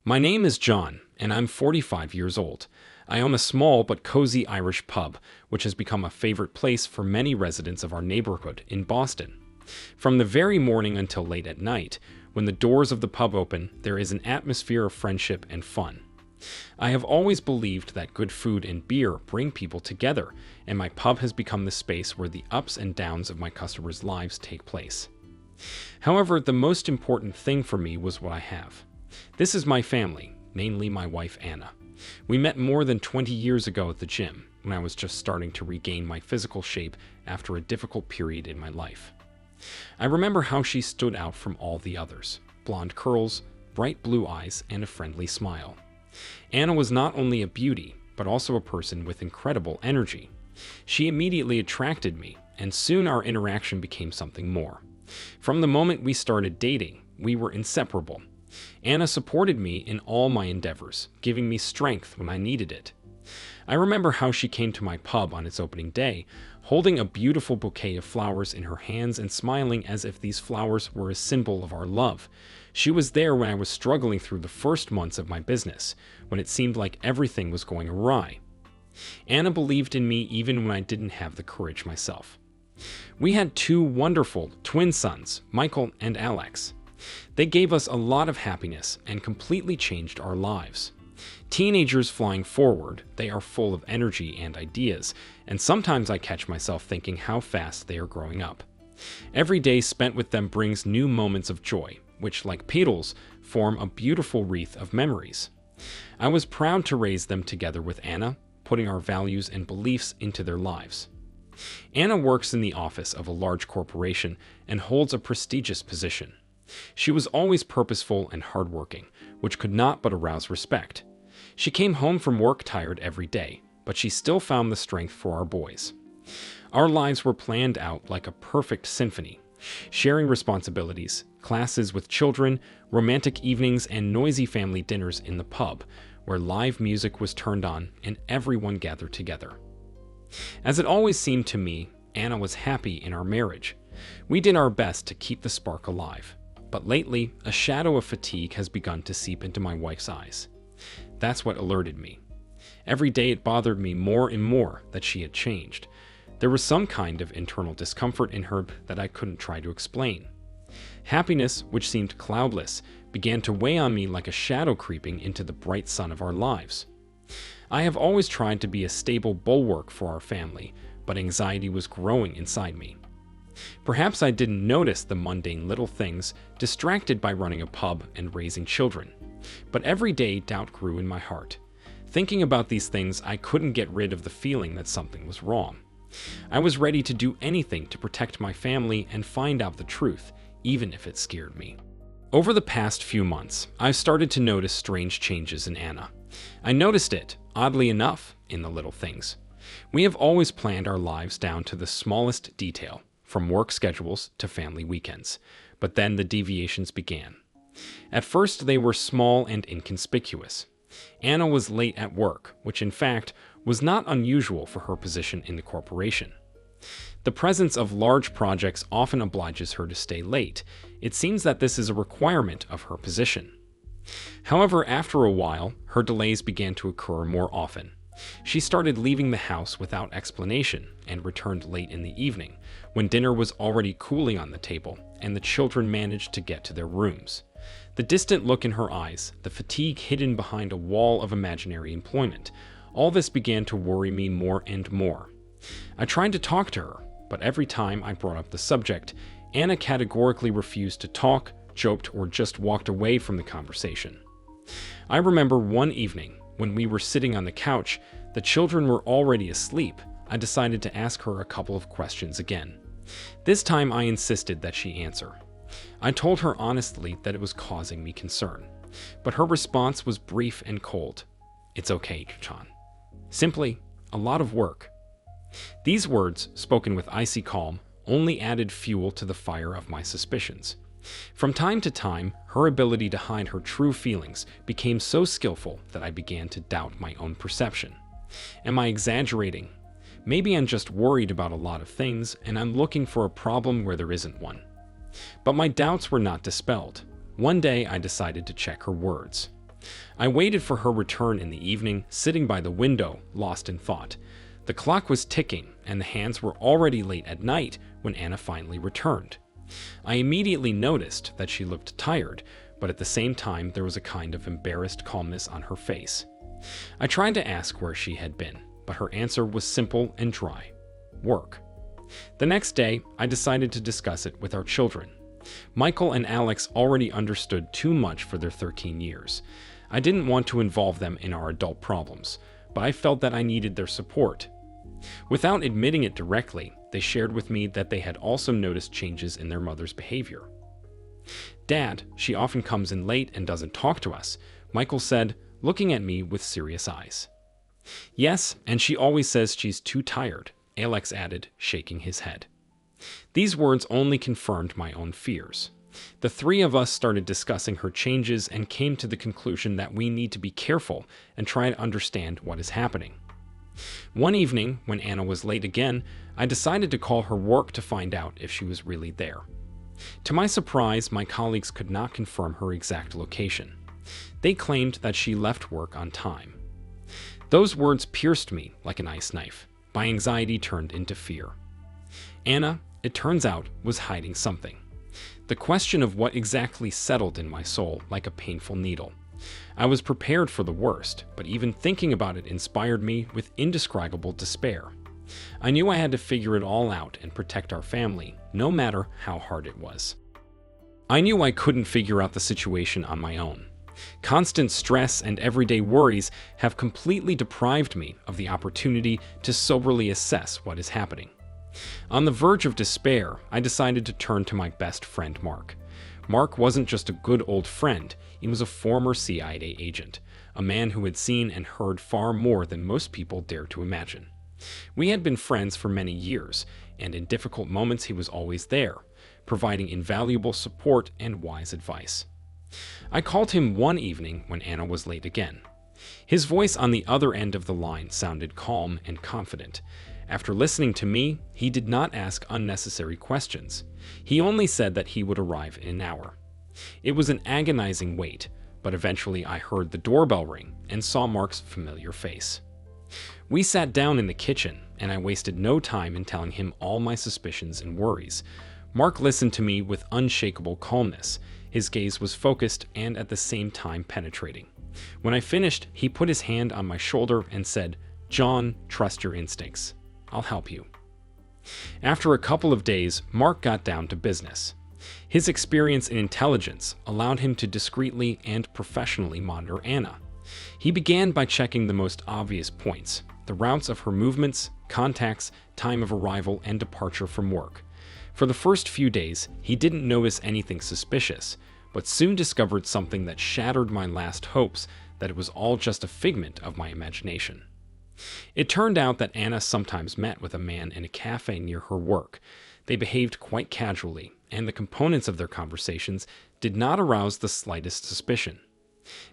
My name is John, and I'm 45 years old. I own a small but cozy Irish pub, which has become a favorite place for many residents of our neighborhood in Boston. From the very morning until late at night, when the doors of the pub open, there is an atmosphere of friendship and fun. I have always believed that good food and beer bring people together, and my pub has become the space where the ups and downs of my customers' lives take place. However, the most important thing for me was what I have. This is my family, mainly my wife Anna. We met more than 20 years ago at the gym, when I was just starting to regain my physical shape after a difficult period in my life. I remember how she stood out from all the others: blonde curls, bright blue eyes, and a friendly smile. Anna was not only a beauty, but also a person with incredible energy. She immediately attracted me, and soon our interaction became something more. From the moment we started dating, we were inseparable. Anna supported me in all my endeavors, giving me strength when I needed it. I remember how she came to my pub on its opening day, holding a beautiful bouquet of flowers in her hands and smiling as if these flowers were a symbol of our love. She was there when I was struggling through the first months of my business, when it seemed like everything was going awry. Anna believed in me even when I didn't have the courage myself. We had two wonderful twin sons, Michael and Alex. They gave us a lot of happiness and completely changed our lives. Teenagers flying forward, they are full of energy and ideas, and sometimes I catch myself thinking how fast they are growing up. Every day spent with them brings new moments of joy, which, like petals, form a beautiful wreath of memories. I was proud to raise them together with Anna, putting our values and beliefs into their lives. Anna works in the office of a large corporation and holds a prestigious position. She was always purposeful and hardworking, which could not but arouse respect. She came home from work tired every day, but she still found the strength for our boys. Our lives were planned out like a perfect symphony, sharing responsibilities, classes with children, romantic evenings, and noisy family dinners in the pub, where live music was turned on and everyone gathered together. As it always seemed to me, Anna was happy in our marriage. We did our best to keep the spark alive. But lately, a shadow of fatigue has begun to seep into my wife's eyes. That's what alerted me. Every day it bothered me more and more that she had changed. There was some kind of internal discomfort in her that I couldn't try to explain. Happiness, which seemed cloudless, began to weigh on me like a shadow creeping into the bright sun of our lives. I have always tried to be a stable bulwark for our family, but anxiety was growing inside me. Perhaps I didn't notice the mundane little things, distracted by running a pub and raising children. But every day doubt grew in my heart. Thinking about these things, I couldn't get rid of the feeling that something was wrong. I was ready to do anything to protect my family and find out the truth, even if it scared me. Over the past few months, I've started to notice strange changes in Anna. I noticed it, oddly enough, in the little things. We have always planned our lives down to the smallest detail, from work schedules to family weekends. But then the deviations began. At first, they were small and inconspicuous. Anna was late at work, which in fact was not unusual for her position in the corporation. The presence of large projects often obliges her to stay late. It seems that this is a requirement of her position. However, after a while, her delays began to occur more often. She started leaving the house without explanation and returned late in the evening, when dinner was already cooling on the table and the children managed to get to their rooms. The distant look in her eyes, the fatigue hidden behind a wall of imaginary employment, all this began to worry me more and more. I tried to talk to her, but every time I brought up the subject, Anna categorically refused to talk, joked, or just walked away from the conversation. I remember one evening, when we were sitting on the couch, the children were already asleep. I decided to ask her a couple of questions again. This time I insisted that she answer. I told her honestly that it was causing me concern, but her response was brief and cold. "It's okay, John. Simply, a lot of work." These words, spoken with icy calm, only added fuel to the fire of my suspicions. From time to time, her ability to hide her true feelings became so skillful that I began to doubt my own perception. Am I exaggerating? Maybe I'm just worried about a lot of things, and I'm looking for a problem where there isn't one. But my doubts were not dispelled. One day I decided to check her words. I waited for her return in the evening, sitting by the window, lost in thought. The clock was ticking, and the hands were already late at night when Anna finally returned. I immediately noticed that she looked tired, but at the same time there was a kind of embarrassed calmness on her face. I tried to ask where she had been, but her answer was simple and dry. Work. The next day, I decided to discuss it with our children. Michael and Alex already understood too much for their 13 years. I didn't want to involve them in our adult problems, but I felt that I needed their support. Without admitting it directly, they shared with me that they had also noticed changes in their mother's behavior. "Dad, she often comes in late and doesn't talk to us," Michael said, looking at me with serious eyes. "Yes, and she always says she's too tired," Alex added, shaking his head. These words only confirmed my own fears. The three of us started discussing her changes and came to the conclusion that we need to be careful and try to understand what is happening. One evening, when Anna was late again, I decided to call her work to find out if she was really there. To my surprise, my colleagues could not confirm her exact location. They claimed that she left work on time. Those words pierced me like an ice knife. My anxiety turned into fear. Anna, it turns out, was hiding something. The question of what exactly settled in my soul like a painful needle. I was prepared for the worst, but even thinking about it inspired me with indescribable despair. I knew I had to figure it all out and protect our family, no matter how hard it was. I knew I couldn't figure out the situation on my own. Constant stress and everyday worries have completely deprived me of the opportunity to soberly assess what is happening. On the verge of despair, I decided to turn to my best friend, Mark. Mark wasn't just a good old friend, he was a former CIA agent, a man who had seen and heard far more than most people dare to imagine. We had been friends for many years, and in difficult moments he was always there, providing invaluable support and wise advice. I called him one evening when Anna was late again. His voice on the other end of the line sounded calm and confident. After listening to me, he did not ask unnecessary questions. He only said that he would arrive in an hour. It was an agonizing wait, but eventually I heard the doorbell ring and saw Mark's familiar face. We sat down in the kitchen, and I wasted no time in telling him all my suspicions and worries. Mark listened to me with unshakable calmness. His gaze was focused and at the same time penetrating. When I finished, he put his hand on my shoulder and said, "John, trust your instincts. I'll help you." After a couple of days, Mark got down to business. His experience in intelligence allowed him to discreetly and professionally monitor Anna. He began by checking the most obvious points: the routes of her movements, contacts, time of arrival, and departure from work. For the first few days, he didn't notice anything suspicious, but soon discovered something that shattered my last hopes that it was all just a figment of my imagination. It turned out that Anna sometimes met with a man in a cafe near her work. They behaved quite casually, and the components of their conversations did not arouse the slightest suspicion.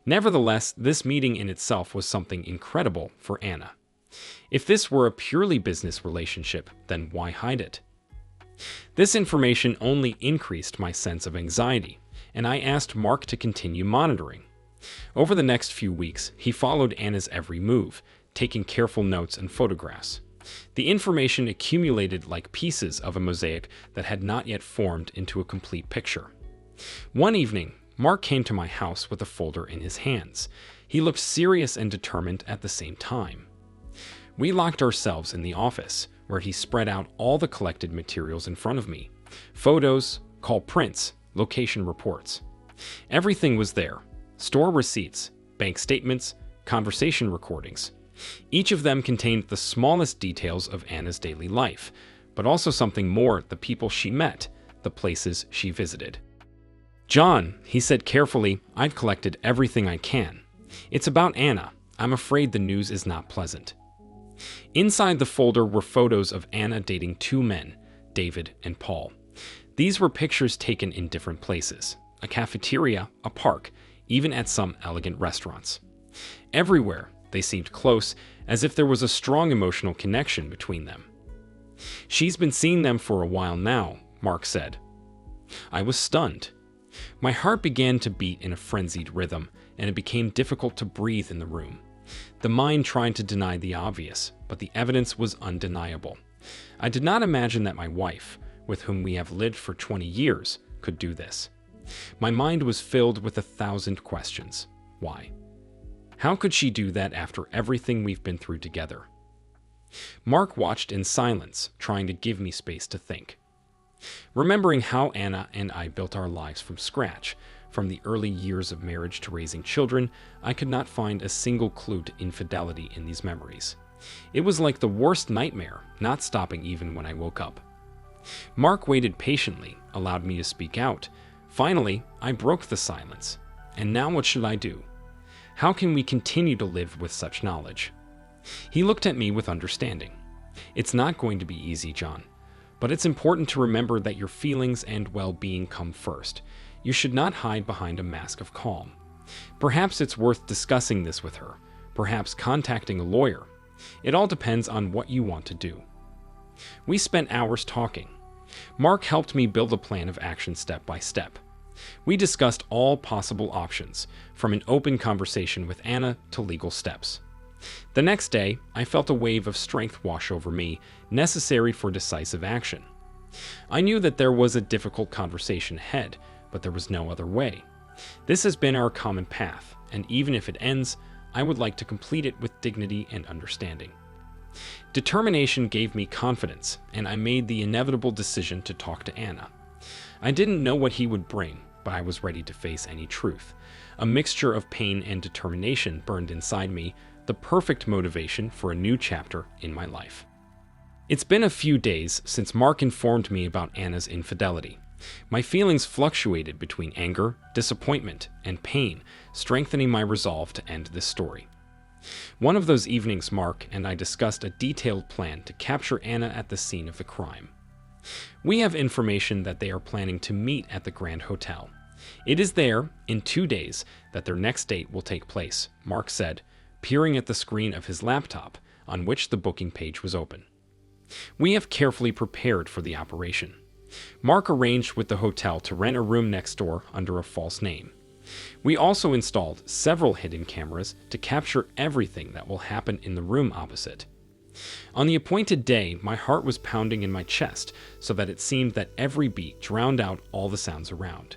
Nevertheless, this meeting in itself was something incredible for Anna. If this were a purely business relationship, then why hide it? This information only increased my sense of anxiety, and I asked Mark to continue monitoring. Over the next few weeks, he followed Anna's every move, taking careful notes and photographs. The information accumulated like pieces of a mosaic that had not yet formed into a complete picture. One evening, Mark came to my house with a folder in his hands. He looked serious and determined at the same time. We locked ourselves in the office, where he spread out all the collected materials in front of me: photos, call prints, location reports. Everything was there: store receipts, bank statements, conversation recordings. Each of them contained the smallest details of Anna's daily life, but also something more: the people she met, the places she visited. "John," he said carefully, "I've collected everything I can. It's about Anna. I'm afraid the news is not pleasant." Inside the folder were photos of Anna dating two men, David and Paul. These were pictures taken in different places: a cafeteria, a park, even at some elegant restaurants. Everywhere, they seemed close, as if there was a strong emotional connection between them. "She's been seeing them for a while now," Mark said. I was stunned. My heart began to beat in a frenzied rhythm, and it became difficult to breathe in the room. The mind tried to deny the obvious, but the evidence was undeniable. I did not imagine that my wife, with whom we have lived for 20 years, could do this. My mind was filled with 1,000 questions. Why? How could she do that after everything we've been through together? Mark watched in silence, trying to give me space to think. Remembering how Anna and I built our lives from scratch, from the early years of marriage to raising children, I could not find a single clue to infidelity in these memories. It was like the worst nightmare, not stopping even when I woke up. Mark waited patiently, allowed me to speak out. Finally, I broke the silence. And now what should I do? How can we continue to live with such knowledge? He looked at me with understanding. It's not going to be easy, John, but it's important to remember that your feelings and well-being come first. You should not hide behind a mask of calm. Perhaps it's worth discussing this with her, perhaps contacting a lawyer. It all depends on what you want to do. We spent hours talking. Mark helped me build a plan of action step by step. We discussed all possible options, from an open conversation with Anna to legal steps. The next day, I felt a wave of strength wash over me, necessary for decisive action. I knew that there was a difficult conversation ahead, but there was no other way. This has been our common path, and even if it ends, I would like to complete it with dignity and understanding. Determination gave me confidence, and I made the inevitable decision to talk to Anna. I didn't know what he would bring, but I was ready to face any truth. A mixture of pain and determination burned inside me, the perfect motivation for a new chapter in my life. It's been a few days since Mark informed me about Anna's infidelity. My feelings fluctuated between anger, disappointment, and pain, strengthening my resolve to end this story. One of those evenings, Mark and I discussed a detailed plan to capture Anna at the scene of the crime. We have information that they are planning to meet at the Grand Hotel. It is there, in 2 days, that their next date will take place, Mark said, peering at the screen of his laptop, on which the booking page was open. We have carefully prepared for the operation. Mark arranged with the hotel to rent a room next door under a false name. We also installed several hidden cameras to capture everything that will happen in the room opposite. On the appointed day, my heart was pounding in my chest so that it seemed that every beat drowned out all the sounds around.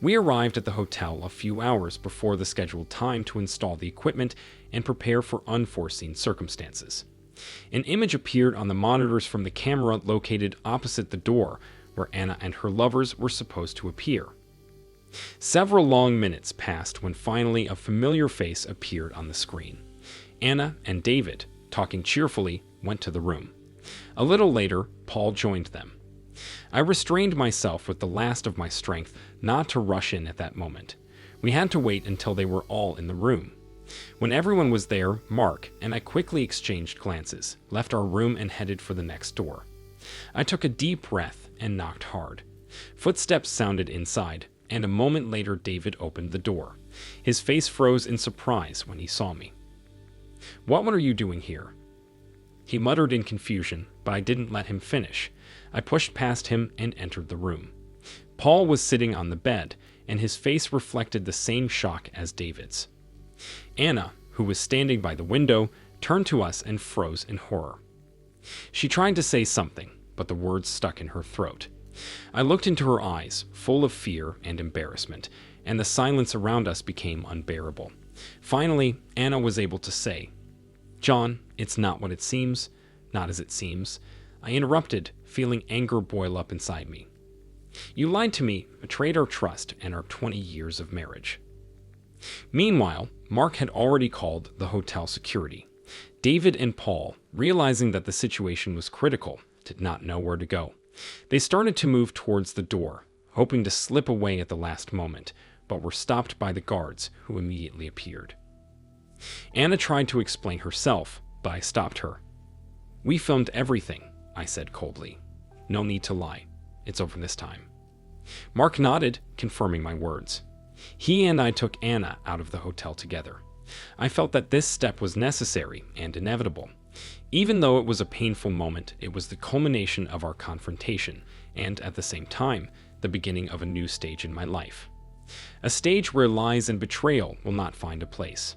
We arrived at the hotel a few hours before the scheduled time to install the equipment and prepare for unforeseen circumstances. An image appeared on the monitors from the camera located opposite the door where Anna and her lovers were supposed to appear. Several long minutes passed when finally a familiar face appeared on the screen. Anna and David, talking cheerfully, went to the room. A little later, Paul joined them. I restrained myself with the last of my strength not to rush in at that moment. We had to wait until they were all in the room. When everyone was there, Mark and I quickly exchanged glances, left our room and headed for the next door. I took a deep breath and knocked hard. Footsteps sounded inside, and a moment later David opened the door. His face froze in surprise when he saw me. "What are you doing here?" He muttered in confusion, but I didn't let him finish. I pushed past him and entered the room. Paul was sitting on the bed, and his face reflected the same shock as David's. Anna, who was standing by the window, turned to us and froze in horror. She tried to say something, but the words stuck in her throat. I looked into her eyes, full of fear and embarrassment, and the silence around us became unbearable. Finally, Anna was able to say, "John, it's not what it seems, not as it seems." I interrupted, feeling anger boil up inside me. "You lied to me, betrayed our trust and our 20 years of marriage." Meanwhile, Mark had already called the hotel security. David and Paul, realizing that the situation was critical, did not know where to go. They started to move towards the door, hoping to slip away at the last moment, but were stopped by the guards, who immediately appeared. Anna tried to explain herself, but I stopped her. "We filmed everything," I said coldly. "No need to lie. It's over this time." Mark nodded, confirming my words. He and I took Anna out of the hotel together. I felt that this step was necessary and inevitable. Even though it was a painful moment, it was the culmination of our confrontation, and at the same time, the beginning of a new stage in my life. a stage where lies and betrayal will not find a place.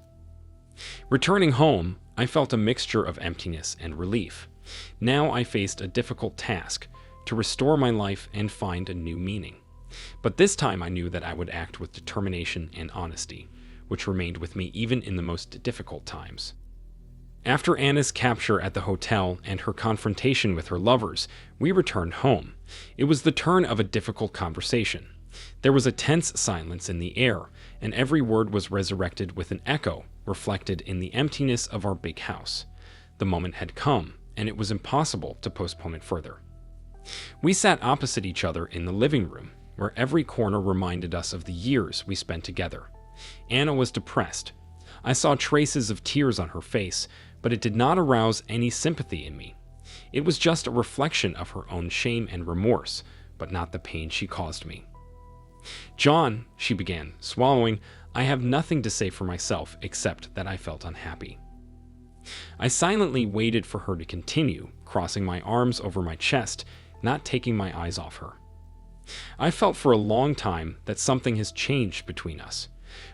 Returning home, I felt a mixture of emptiness and relief. Now I faced a difficult task to restore my life and find a new meaning. But this time I knew that I would act with determination and honesty, which remained with me even in the most difficult times. After Anna's capture at the hotel and her confrontation with her lovers, we returned home. It was the turn of a difficult conversation. There was a tense silence in the air, and every word was resurrected with an echo reflected in the emptiness of our big house. The moment had come, and it was impossible to postpone it further. We sat opposite each other in the living room, where every corner reminded us of the years we spent together. Anna was depressed. I saw traces of tears on her face, but it did not arouse any sympathy in me. It was just a reflection of her own shame and remorse, but not the pain she caused me. "John," she began, swallowing, "I have nothing to say for myself except that I felt unhappy." I silently waited for her to continue, crossing my arms over my chest, not taking my eyes off her. I felt for a long time that something has changed between us.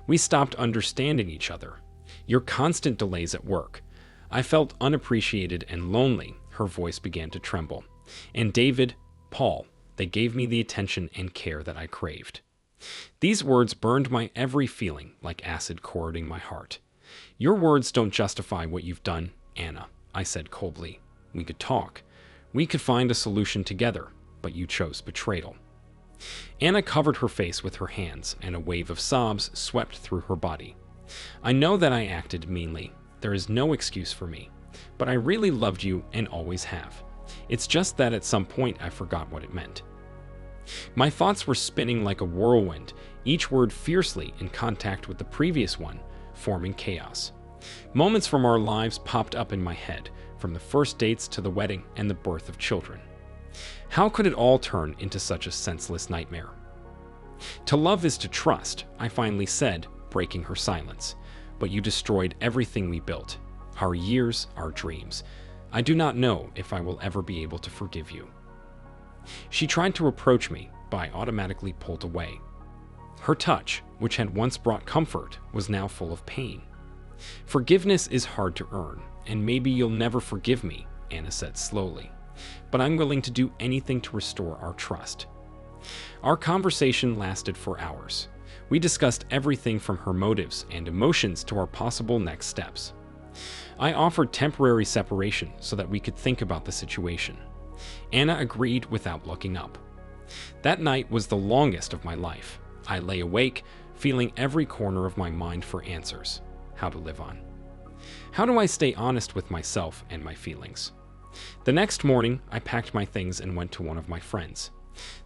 We stopped understanding each other. Your constant delays at work. I felt unappreciated and lonely. Her voice began to tremble. And David, Paul, they gave me the attention and care that I craved. These words burned my every feeling like acid corroding my heart. "Your words don't justify what you've done, Anna," I said coldly. "We could talk. We could find a solution together, but you chose betrayal." Anna covered her face with her hands, and a wave of sobs swept through her body. "I know that I acted meanly. There is no excuse for me. But I really loved you and always have. It's just that at some point I forgot what it meant." My thoughts were spinning like a whirlwind, each word fiercely in contact with the previous one, forming chaos. Moments from our lives popped up in my head, from the first dates to the wedding and the birth of children. How could it all turn into such a senseless nightmare? "To love is to trust," I finally said, breaking her silence. "But you destroyed everything we built. Our years, our dreams. I do not know if I will ever be able to forgive you." She tried to approach me, but I automatically pulled away. Her touch, which had once brought comfort, was now full of pain. "Forgiveness is hard to earn, and maybe you'll never forgive me," Anna said slowly. "But I'm willing to do anything to restore our trust." Our conversation lasted for hours. We discussed everything from her motives and emotions to our possible next steps. I offered temporary separation so that we could think about the situation. Anna agreed without looking up. That night was the longest of my life. I lay awake, feeling every corner of my mind for answers. How to live on. How do I stay honest with myself and my feelings? The next morning, I packed my things and went to one of my friends.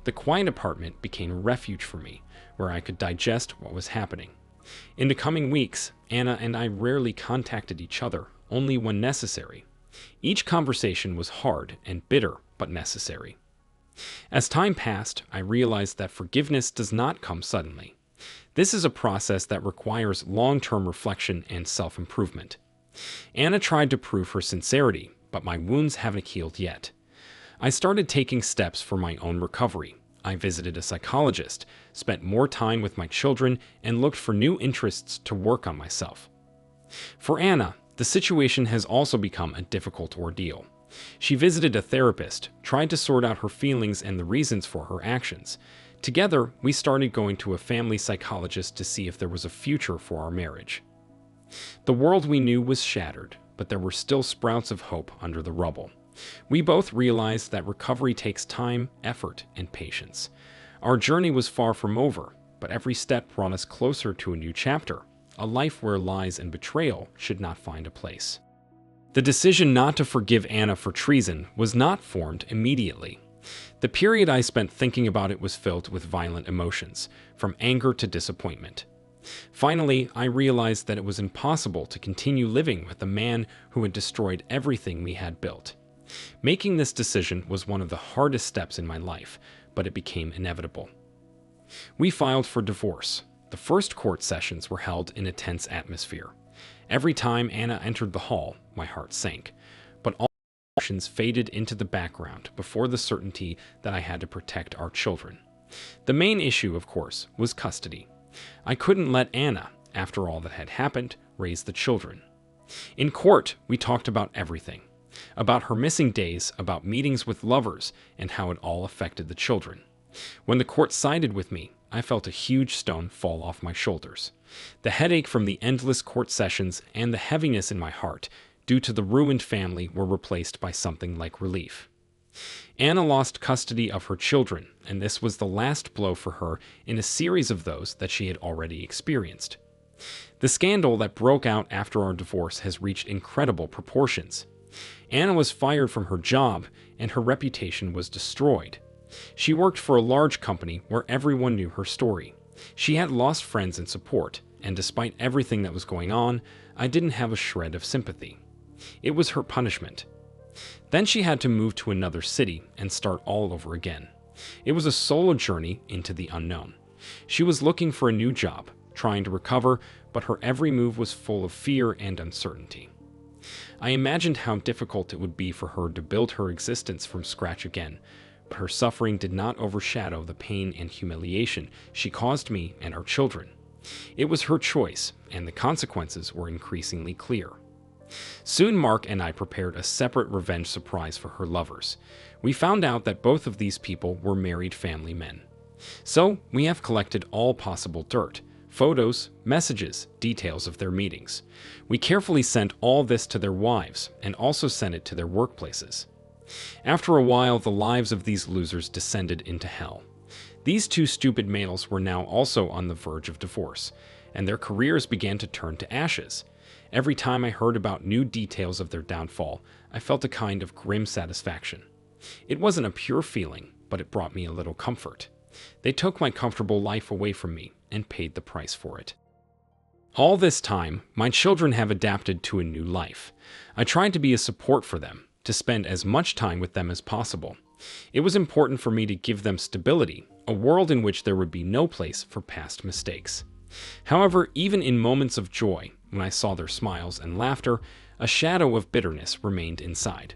The quiet apartment became a refuge for me, where I could digest what was happening. In the coming weeks, Anna and I rarely contacted each other, only when necessary. Each conversation was hard and bitter, but necessary. As time passed, I realized that forgiveness does not come suddenly. This is a process that requires long-term reflection and self-improvement. Anna tried to prove her sincerity, but my wounds haven't healed yet. I started taking steps for my own recovery. I visited a psychologist, spent more time with my children, and looked for new interests to work on myself. For Anna, the situation has also become a difficult ordeal. She visited a therapist, tried to sort out her feelings and the reasons for her actions. Together, we started going to a family psychologist to see if there was a future for our marriage. The world we knew was shattered, but there were still sprouts of hope under the rubble. We both realized that recovery takes time, effort, and patience. Our journey was far from over, but every step brought us closer to a new chapter, a life where lies and betrayal should not find a place. The decision not to forgive Anna for treason was not formed immediately. The period I spent thinking about it was filled with violent emotions, from anger to disappointment. Finally, I realized that it was impossible to continue living with a man who had destroyed everything we had built. Making this decision was one of the hardest steps in my life, but it became inevitable. We filed for divorce. The first court sessions were held in a tense atmosphere. Every time Anna entered the hall, my heart sank, but all emotions faded into the background before the certainty that I had to protect our children. The main issue, of course, was custody. I couldn't let Anna, after all that had happened, raise the children. In court, we talked about everything. About her missing days, about meetings with lovers, and how it all affected the children. When the court sided with me, I felt a huge stone fall off my shoulders. The headache from the endless court sessions and the heaviness in my heart due to the ruined family were replaced by something like relief. Anna lost custody of her children, and this was the last blow for her in a series of those that she had already experienced. The scandal that broke out after our divorce has reached incredible proportions. Anna was fired from her job, and her reputation was destroyed. She worked for a large company where everyone knew her story. She had lost friends and support, and despite everything that was going on, I didn't have a shred of sympathy. It was her punishment. Then she had to move to another city and start all over again. It was a solo journey into the unknown. She was looking for a new job, trying to recover, but her every move was full of fear and uncertainty. I imagined how difficult it would be for her to build her existence from scratch again, but her suffering did not overshadow the pain and humiliation she caused me and our children. It was her choice, and the consequences were increasingly clear. Soon Mark and I prepared a separate revenge surprise for her lovers. We found out that both of these people were married family men. So we have collected all possible dirt, photos, messages, details of their meetings. We carefully sent all this to their wives and also sent it to their workplaces. After a while, the lives of these losers descended into hell. These two stupid males were now also on the verge of divorce, and their careers began to turn to ashes. Every time I heard about new details of their downfall, I felt a kind of grim satisfaction. It wasn't a pure feeling, but it brought me a little comfort. They took my comfortable life away from me and paid the price for it. All this time, my children have adapted to a new life. I tried to be a support for them, to spend as much time with them as possible. It was important for me to give them stability, a world in which there would be no place for past mistakes. However, even in moments of joy, when I saw their smiles and laughter, a shadow of bitterness remained inside.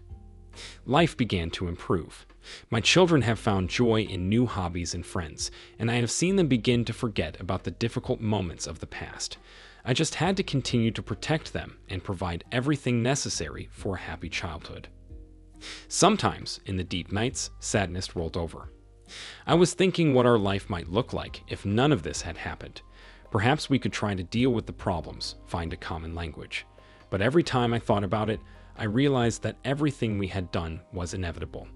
Life began to improve. My children have found joy in new hobbies and friends, and I have seen them begin to forget about the difficult moments of the past. I just had to continue to protect them and provide everything necessary for a happy childhood. Sometimes, in the deep nights, sadness rolled over. I was thinking what our life might look like if none of this had happened. Perhaps we could try to deal with the problems, find a common language. But every time I thought about it, I realized that everything we had done was inevitable.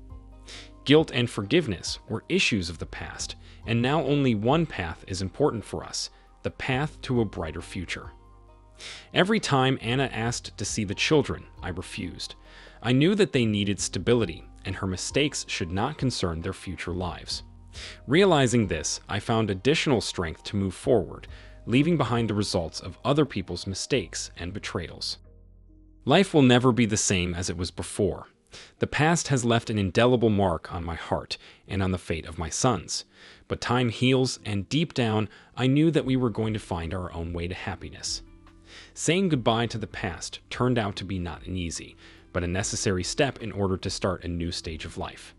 Guilt and forgiveness were issues of the past, and now only one path is important for us, the path to a brighter future. Every time Anna asked to see the children, I refused. I knew that they needed stability, and her mistakes should not concern their future lives. Realizing this, I found additional strength to move forward, leaving behind the results of other people's mistakes and betrayals. Life will never be the same as it was before. The past has left an indelible mark on my heart and on the fate of my sons. But time heals, and deep down, I knew that we were going to find our own way to happiness. Saying goodbye to the past turned out to be not an easy, but a necessary step in order to start a new stage of life.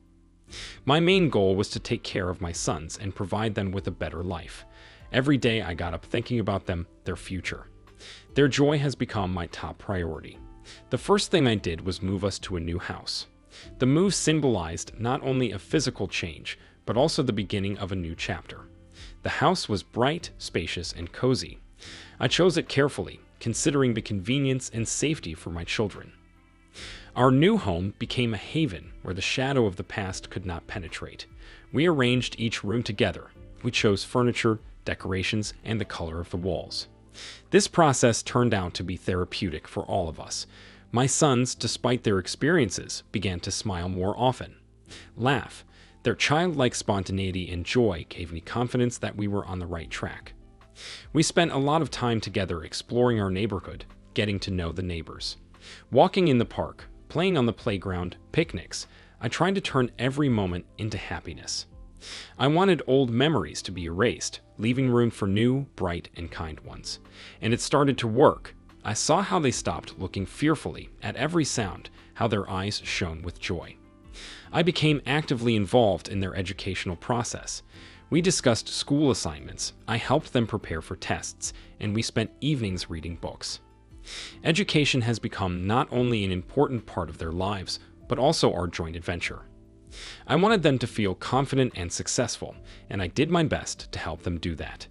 My main goal was to take care of my sons and provide them with a better life. Every day I got up thinking about them, their future. Their joy has become my top priority. The first thing I did was move us to a new house. The move symbolized not only a physical change, but also the beginning of a new chapter. The house was bright, spacious, and cozy. I chose it carefully, considering the convenience and safety for my children. Our new home became a haven where the shadow of the past could not penetrate. We arranged each room together. We chose furniture, decorations, and the color of the walls. This process turned out to be therapeutic for all of us. My sons, despite their experiences, began to smile more often, laugh. Their childlike spontaneity and joy gave me confidence that we were on the right track. We spent a lot of time together exploring our neighborhood, getting to know the neighbors. Walking in the park, playing on the playground, picnics, I tried to turn every moment into happiness. I wanted old memories to be erased, leaving room for new, bright, and kind ones. And it started to work. I saw how they stopped looking fearfully at every sound, how their eyes shone with joy. I became actively involved in their educational process. We discussed school assignments, I helped them prepare for tests, and we spent evenings reading books. Education has become not only an important part of their lives, but also our joint adventure. I wanted them to feel confident and successful, and I did my best to help them do that.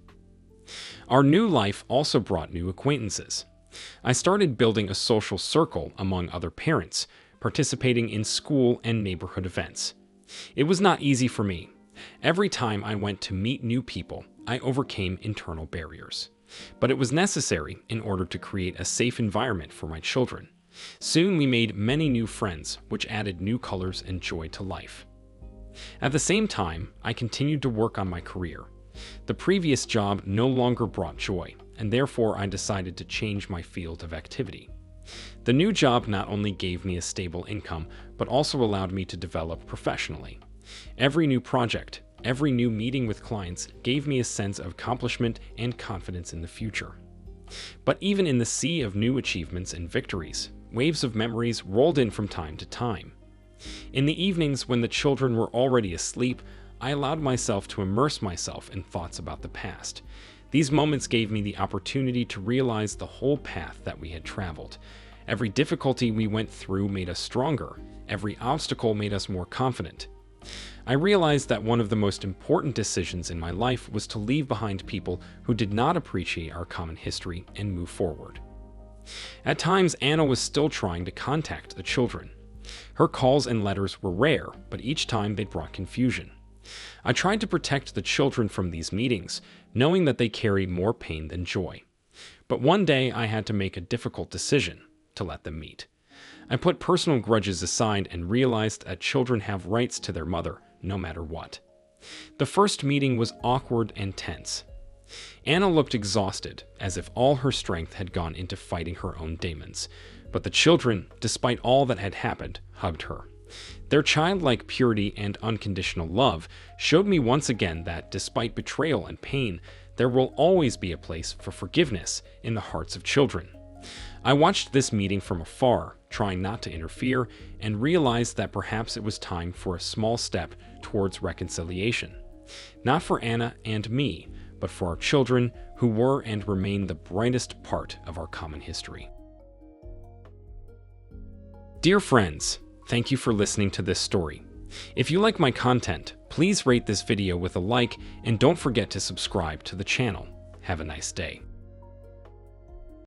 Our new life also brought new acquaintances. I started building a social circle among other parents, participating in school and neighborhood events. It was not easy for me. Every time I went to meet new people, I overcame internal barriers. But it was necessary in order to create a safe environment for my children. Soon we made many new friends, which added new colors and joy to life. At the same time, I continued to work on my career. The previous job no longer brought joy, and therefore I decided to change my field of activity. The new job not only gave me a stable income, but also allowed me to develop professionally. Every new project, every new meeting with clients gave me a sense of accomplishment and confidence in the future. But even in the sea of new achievements and victories, waves of memories rolled in from time to time. In the evenings when the children were already asleep, I allowed myself to immerse myself in thoughts about the past. These moments gave me the opportunity to realize the whole path that we had traveled. Every difficulty we went through made us stronger. Every obstacle made us more confident. I realized that one of the most important decisions in my life was to leave behind people who did not appreciate our common history and move forward. At times, Anna was still trying to contact the children. Her calls and letters were rare, but each time they brought confusion. I tried to protect the children from these meetings, knowing that they carry more pain than joy. But one day I had to make a difficult decision to let them meet. I put personal grudges aside and realized that children have rights to their mother, no matter what. The first meeting was awkward and tense. Anna looked exhausted, as if all her strength had gone into fighting her own demons. But the children, despite all that had happened, hugged her. Their childlike purity and unconditional love showed me once again that, despite betrayal and pain, there will always be a place for forgiveness in the hearts of children. I watched this meeting from afar, trying not to interfere, and realized that perhaps it was time for a small step towards reconciliation. Not for Anna and me, but for our children, who were and remain the brightest part of our common history. Dear friends, thank you for listening to this story. If you like my content, please rate this video with a like and don't forget to subscribe to the channel. Have a nice day.